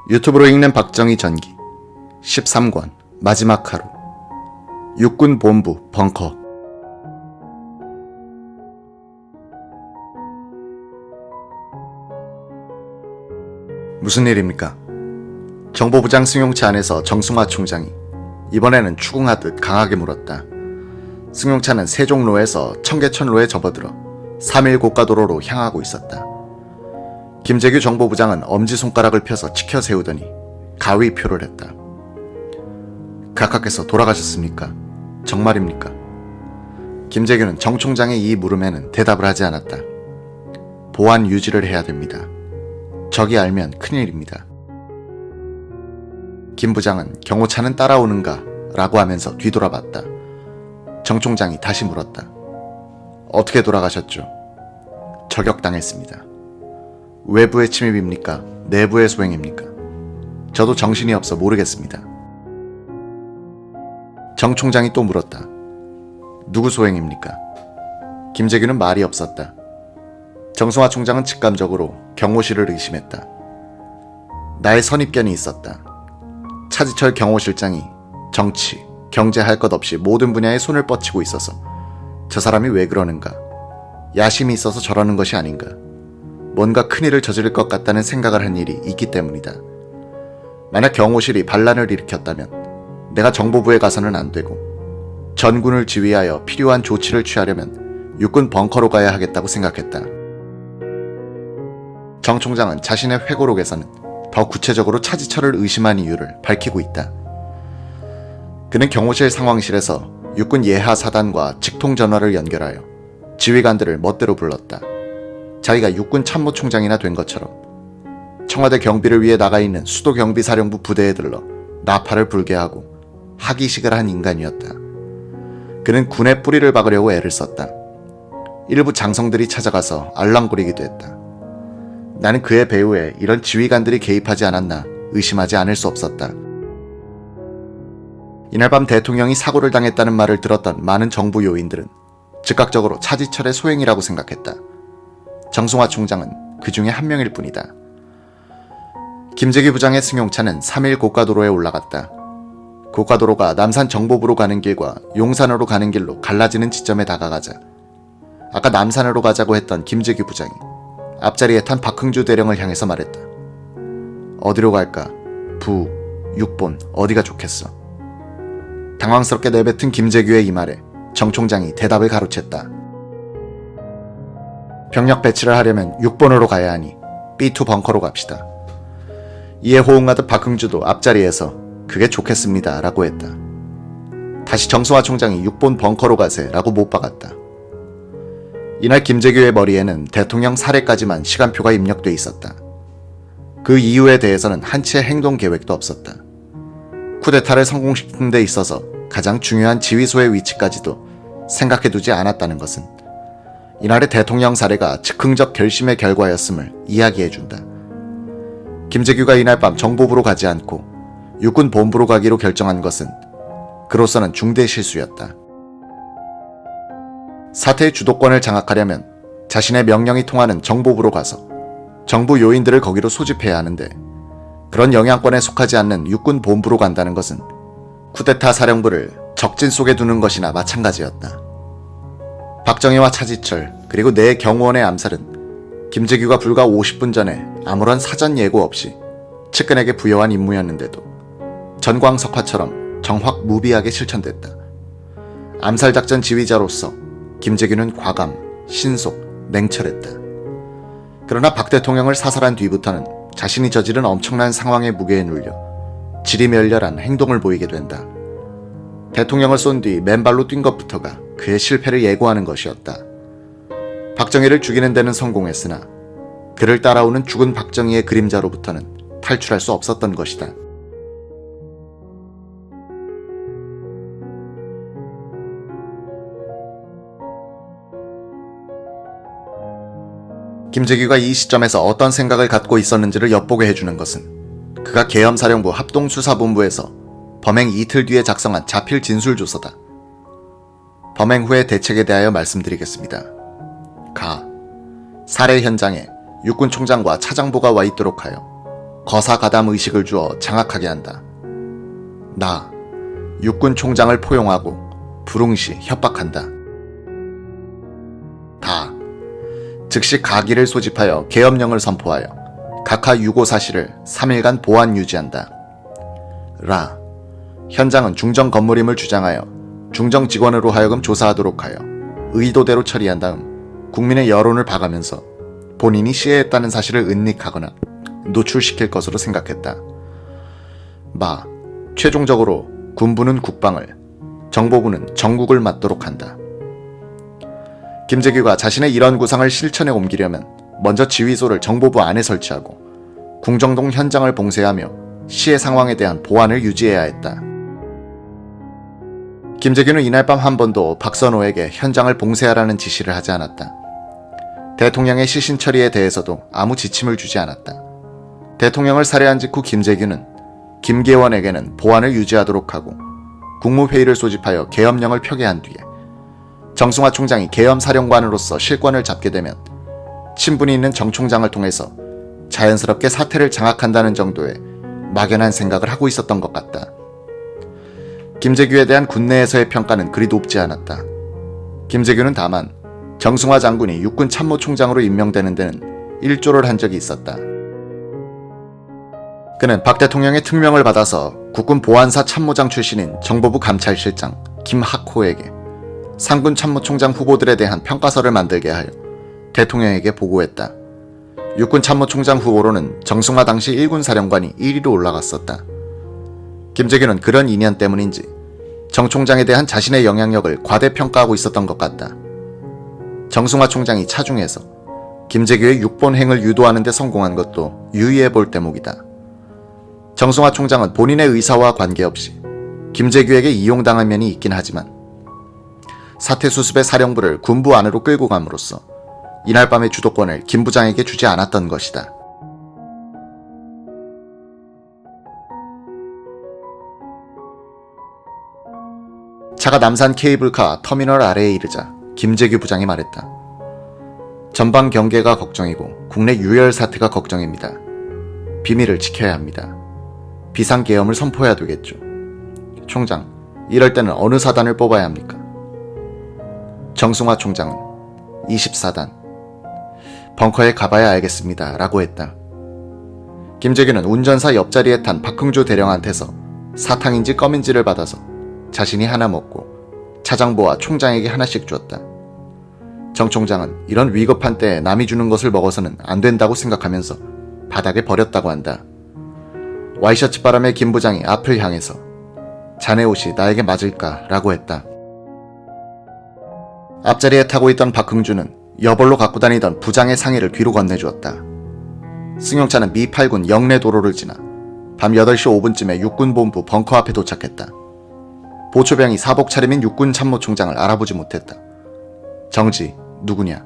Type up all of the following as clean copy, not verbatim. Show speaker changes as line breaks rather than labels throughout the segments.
유튜브로 읽는 박정희 전기 13권 마지막 하루 육군본부 벙커. 무슨 일입니까? 정보부장 승용차 안에서 정승화 총장이 이번에는 추궁하듯 강하게 물었다. 승용차는 세종로에서 청계천로에 접어들어 3일 고가도로로 향하고 있었다. 김재규 정보부장은 엄지손가락을 펴서 치켜 세우더니 가위표를 했다. 각하께서 돌아가셨습니까? 정말입니까? 김재규는 정 총장의 이 물음에는 대답을 하지 않았다. 보안 유지를 해야 됩니다. 적이 알면 큰일입니다. 김 부장은 경호차는 따라오는가? 라고 하면서 뒤돌아봤다. 정 총장이 다시 물었다. 어떻게 돌아가셨죠? 저격당했습니다. 외부의 침입입니까? 내부의 소행입니까? 저도 정신이 없어 모르겠습니다. 정 총장이 또 물었다. 누구 소행입니까? 김재규는 말이 없었다. 정승화 총장은 직감적으로 경호실을 의심했다. 나의 선입견이 있었다. 차지철 경호실장이 정치, 경제 할 것 없이 모든 분야에 손을 뻗치고 있어서 저 사람이 왜 그러는가? 야심이 있어서 저러는 것이 아닌가? 뭔가 큰일을 저지를 것 같다는 생각을 한 일이 있기 때문이다. 만약 경호실이 반란을 일으켰다면 내가 정보부에 가서는 안 되고 전군을 지휘하여 필요한 조치를 취하려면 육군 벙커로 가야 하겠다고 생각했다. 정 총장은 자신의 회고록에서는 더 구체적으로 차지철을 의심한 이유를 밝히고 있다. 그는 경호실 상황실에서 육군 예하 사단과 직통전화를 연결하여 지휘관들을 멋대로 불렀다. 자기가 육군 참모총장이나 된 것처럼 청와대 경비를 위해 나가 있는 수도경비사령부 부대에 들러 나팔을 불게 하고 하기식을 한 인간이었다. 그는 군의 뿌리를 박으려고 애를 썼다. 일부 장성들이 찾아가서 알랑거리기도 했다. 나는 그의 배후에 이런 지휘관들이 개입하지 않았나 의심하지 않을 수 없었다. 이날 밤 대통령이 사고를 당했다는 말을 들었던 많은 정부 요인들은 즉각적으로 차지철의 소행이라고 생각했다. 정승화 총장은 그 중에 한 명일 뿐이다. 김재규 부장의 승용차는 3일 고가도로에 올라갔다. 고가도로가 남산 정보부로 가는 길과 용산으로 가는 길로 갈라지는 지점에 다가가자 아까 남산으로 가자고 했던 김재규 부장이 앞자리에 탄 박흥주 대령을 향해서 말했다. 어디로 갈까? 부, 육본, 어디가 좋겠어? 당황스럽게 내뱉은 김재규의 이 말에 정 총장이 대답을 가로챘다. 병력 배치를 하려면 6번으로 가야 하니 B2 벙커로 갑시다. 이에 호응하듯 박흥주도 앞자리에서 그게 좋겠습니다 라고 했다. 다시 정승화 총장이 6번 벙커로 가세 라고 못 박았다. 이날 김재규의 머리에는 대통령 사례까지만 시간표가 입력돼 있었다. 그 이유에 대해서는 한치의 행동 계획도 없었다. 쿠데타를 성공시키는 데 있어서 가장 중요한 지휘소의 위치까지도 생각해두지 않았다는 것은 이날의 대통령 사례가 즉흥적 결심의 결과였음을 이야기해준다. 김재규가 이날 밤 정보부로 가지 않고 육군 본부로 가기로 결정한 것은 그로서는 중대 실수였다. 사태의 주도권을 장악하려면 자신의 명령이 통하는 정보부로 가서 정부 요인들을 거기로 소집해야 하는데 그런 영향권에 속하지 않는 육군 본부로 간다는 것은 쿠데타 사령부를 적진 속에 두는 것이나 마찬가지였다. 박정희와 차지철 그리고 내 경호원의 암살은 김재규가 불과 50분 전에 아무런 사전 예고 없이 측근에게 부여한 임무였는데도 전광석화처럼 정확무비하게 실천됐다. 암살작전 지휘자로서 김재규는 과감, 신속, 냉철했다. 그러나 박 대통령을 사살한 뒤부터는 자신이 저지른 엄청난 상황의 무게에 눌려 지리멸렬한 행동을 보이게 된다. 대통령을 쏜 뒤 맨발로 뛴 것부터가 그의 실패를 예고하는 것이었다. 박정희를 죽이는 데는 성공했으나 그를 따라오는 죽은 박정희의 그림자로부터는 탈출할 수 없었던 것이다. 김재규가 이 시점에서 어떤 생각을 갖고 있었는지를 엿보게 해주는 것은 그가 계엄사령부 합동수사본부에서 범행 이틀 뒤에 작성한 자필 진술조서다. 범행 후의 대책에 대하여 말씀드리겠습니다. 가. 살해 현장에 육군 총장과 차장보가 와 있도록 하여 거사가담 의식을 주어 장악하게 한다. 나 육군 총장을 포용하고 불응시 협박한다. 다 즉시 가기를 소집하여 계엄령을 선포하여 각하 유고사실을 3일간 보안 유지한다. 라 현장은 중정 건물임을 주장하여 중정 직원으로 하여금 조사하도록 하여 의도대로 처리한 다음 국민의 여론을 봐가면서 본인이 시해했다는 사실을 은닉하거나 노출시킬 것으로 생각했다. 마 최종적으로 군부는 국방을, 정보부는 정국을 맡도록 한다. 김재규가 자신의 이런 구상을 실천에 옮기려면 먼저 지휘소를 정보부 안에 설치하고 궁정동 현장을 봉쇄하며 시해 상황에 대한 보안을 유지해야 했다. 김재규는 이날 밤 한 번도 박선호에게 현장을 봉쇄하라는 지시를 하지 않았다. 대통령의 시신 처리에 대해서도 아무 지침을 주지 않았다. 대통령을 살해한 직후 김재규는 김계원에게는 보안을 유지하도록 하고 국무회의를 소집하여 계엄령을 펴게 한 뒤에 정승화 총장이 계엄사령관으로서 실권을 잡게 되면 친분이 있는 정 총장을 통해서 자연스럽게 사태를 장악한다는 정도의 막연한 생각을 하고 있었던 것 같다. 김재규에 대한 군내에서의 평가는 그리 높지 않았다. 김재규는 다만 정승화 장군이 육군 참모총장으로 임명되는 데는 일조를 한 적이 있었다. 그는 박 대통령의 특명을 받아서 국군 보안사 참모장 출신인 정보부 감찰실장 김학호에게 상군 참모총장 후보들에 대한 평가서를 만들게 하여 대통령에게 보고했다. 육군 참모총장 후보로는 정승화 당시 1군 사령관이 1위로 올라갔었다. 김재규는 그런 인연 때문인지 정 총장에 대한 자신의 영향력을 과대평가하고 있었던 것 같다. 정승화 총장이 차중해서 김재규의 육본행을 유도하는 데 성공한 것도 유의해 볼 대목이다. 정승화 총장은 본인의 의사와 관계없이 김재규에게 이용당한 면이 있긴 하지만 사태 수습의 사령부를 군부 안으로 끌고 감으로써 이날 밤의 주도권을 김 부장에게 주지 않았던 것이다. 차가 남산 케이블카 터미널 아래에 이르자 김재규 부장이 말했다. 전방 경계가 걱정이고 국내 유혈 사태가 걱정입니다. 비밀을 지켜야 합니다. 비상계엄을 선포해야 되겠죠. 총장, 이럴 때는 어느 사단을 뽑아야 합니까? 정승화 총장은 24단. 벙커에 가봐야 알겠습니다. 라고 했다. 김재규는 운전사 옆자리에 탄 박흥주 대령한테서 사탕인지 껌인지를 받아서 자신이 하나 먹고 차장보와 총장에게 하나씩 주었다. 정 총장은 이런 위급한 때에 남이 주는 것을 먹어서는 안 된다고 생각하면서 바닥에 버렸다고 한다. 와이셔츠 바람에 김 부장이 앞을 향해서 자네 옷이 나에게 맞을까? 라고 했다. 앞자리에 타고 있던 박흥주는 여벌로 갖고 다니던 부장의 상의를 뒤로 건네주었다. 승용차는 미 8군 영내도로를 지나 밤 8시 5분쯤에 육군본부 벙커 앞에 도착했다. 보초병이 사복 차림인 육군 참모총장을 알아보지 못했다. 정지, 누구냐?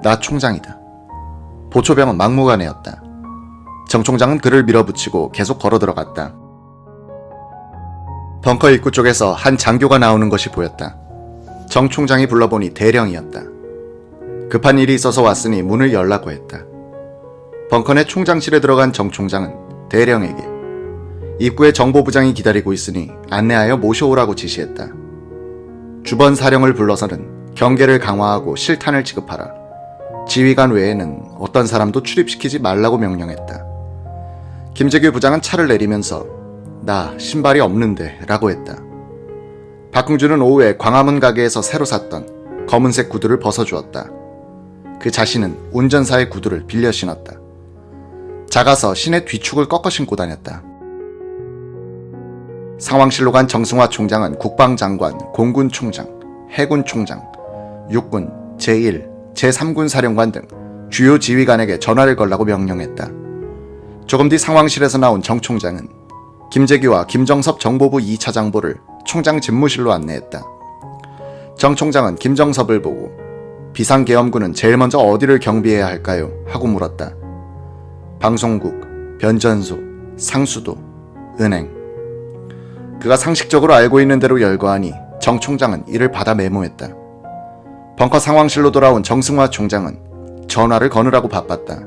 나 총장이다. 보초병은 막무가내였다. 정 총장은 그를 밀어붙이고 계속 걸어 들어갔다. 벙커 입구 쪽에서 한 장교가 나오는 것이 보였다. 정 총장이 불러보니 대령이었다. 급한 일이 있어서 왔으니 문을 열라고 했다. 벙커 내 총장실에 들어간 정 총장은 대령에게 입구에 정보부장이 기다리고 있으니 안내하여 모셔오라고 지시했다. 주번 사령을 불러서는 경계를 강화하고 실탄을 지급하라. 지휘관 외에는 어떤 사람도 출입시키지 말라고 명령했다. 김재규 부장은 차를 내리면서 나 신발이 없는데 라고 했다. 박흥주는 오후에 광화문 가게에서 새로 샀던 검은색 구두를 벗어주었다. 그 자신은 운전사의 구두를 빌려 신었다. 작아서 신의 뒤축을 꺾어 신고 다녔다. 상황실로 간 정승화 총장은 국방장관, 공군총장, 해군총장, 육군, 제1, 제3군 사령관 등 주요 지휘관에게 전화를 걸라고 명령했다. 조금 뒤 상황실에서 나온 정 총장은 김재규와 김정섭 정보부 2차 장보를 총장 집무실로 안내했다. 정 총장은 김정섭을 보고 비상계엄군은 제일 먼저 어디를 경비해야 할까요? 하고 물었다. 방송국, 변전소, 상수도, 은행. 그가 상식적으로 알고 있는 대로 열거하니 정 총장은 이를 받아 메모했다. 벙커 상황실로 돌아온 정승화 총장은 전화를 거느라고 바빴다.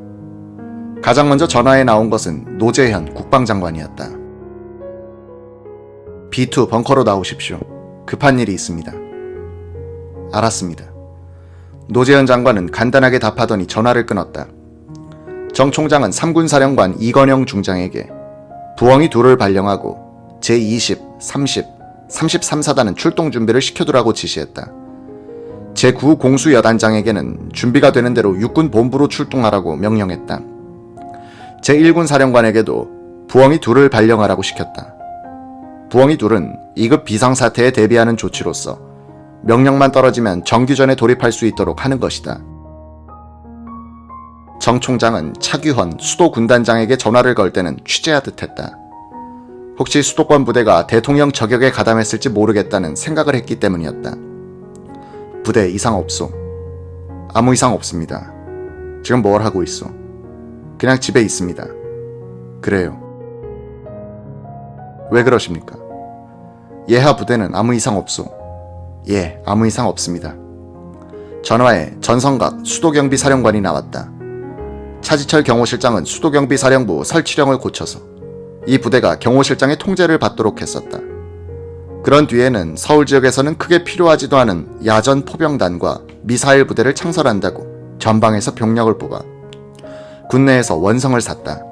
가장 먼저 전화에 나온 것은 노재현 국방장관이었다. B2 벙커로 나오십시오. 급한 일이 있습니다. 알았습니다. 노재현 장관은 간단하게 답하더니 전화를 끊었다. 정 총장은 3군 사령관 이건영 중장에게 부엉이 둘을 발령하고 제20, 30, 33사단은 출동 준비를 시켜두라고 지시했다. 제9 공수여단장에게는 준비가 되는 대로 육군 본부로 출동하라고 명령했다. 제1군 사령관에게도 부엉이 둘을 발령하라고 시켰다. 부엉이 둘은 2급 비상사태에 대비하는 조치로서 명령만 떨어지면 정규전에 돌입할 수 있도록 하는 것이다. 정 총장은 차규헌 수도군단장에게 전화를 걸 때는 취재하듯 했다. 혹시 수도권 부대가 대통령 저격에 가담했을지 모르겠다는 생각을 했기 때문이었다. 부대 이상 없소. 아무 이상 없습니다. 지금 뭘 하고 있어? 그냥 집에 있습니다. 그래요. 왜 그러십니까? 예하 부대는 아무 이상 없소. 예, 아무 이상 없습니다. 전화에 전성각 수도경비사령관이 나왔다. 차지철 경호실장은 수도경비사령부 설치령을 고쳐서 이 부대가 경호실장의 통제를 받도록 했었다. 그런 뒤에는 서울 지역에서는 크게 필요하지도 않은 야전 포병단과 미사일 부대를 창설한다고 전방에서 병력을 뽑아 군내에서 원성을 샀다.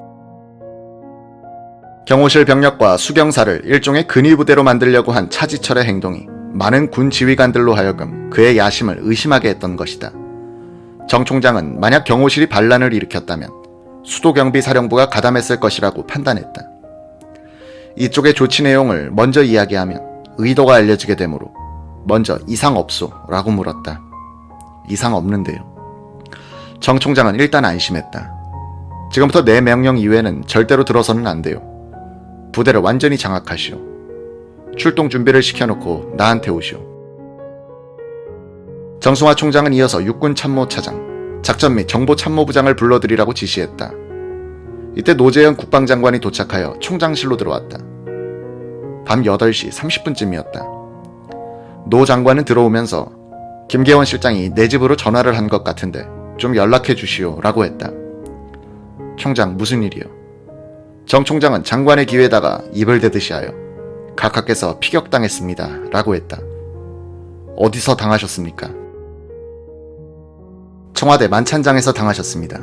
경호실 병력과 수경사를 일종의 근위부대로 만들려고 한 차지철의 행동이 많은 군 지휘관들로 하여금 그의 야심을 의심하게 했던 것이다. 정 총장은 만약 경호실이 반란을 일으켰다면 수도경비사령부가 가담했을 것이라고 판단했다. 이쪽의 조치 내용을 먼저 이야기하면 의도가 알려지게 되므로 먼저 이상 없소 라고 물었다. 이상 없는데요. 정 총장은 일단 안심했다. 지금부터 내 명령 이외에는 절대로 들어서는 안 돼요. 부대를 완전히 장악하시오. 출동 준비를 시켜놓고 나한테 오시오. 정승화 총장은 이어서 육군 참모차장, 작전 및 정보참모부장을 불러들이라고 지시했다. 이때 노재현 국방장관이 도착하여 총장실로 들어왔다. 밤 8시 30분쯤이었다. 노 장관은 들어오면서 김계원 실장이 내 집으로 전화를 한 것 같은데 좀 연락해 주시오 라고 했다. 총장 무슨 일이요? 정 총장은 장관의 기회에다가 입을 대듯이 하여 각하께서 피격당했습니다 라고 했다. 어디서 당하셨습니까? 청와대 만찬장에서 당하셨습니다.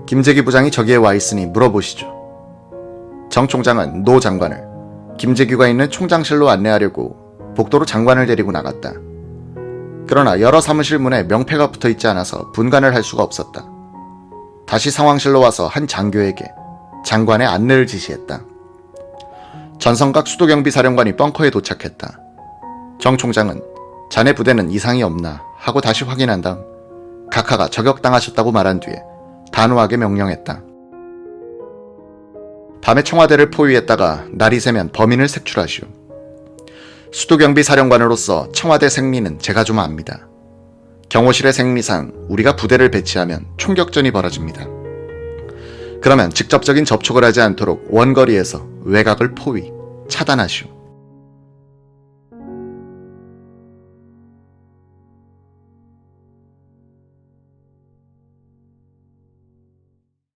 김재기 부장이 저기에 와 있으니 물어보시죠. 정 총장은 노 장관을 김재규가 있는 총장실로 안내하려고 복도로 장관을 데리고 나갔다. 그러나 여러 사무실 문에 명패가 붙어 있지 않아서 분간을 할 수가 없었다. 다시 상황실로 와서 한 장교에게 장관의 안내를 지시했다. 전성각 수도경비사령관이 벙커에 도착했다. 정 총장은 자네 부대는 이상이 없나 하고 다시 확인한 다음 각하가 저격당하셨다고 말한 뒤에 단호하게 명령했다. 밤에 청와대를 포위했다가 날이 새면 범인을 색출하시오. 수도경비사령관으로서 청와대 생리는 제가 좀 압니다. 경호실의 생리상 우리가 부대를 배치하면 총격전이 벌어집니다. 그러면 직접적인 접촉을 하지 않도록 원거리에서 외곽을 포위, 차단하시오.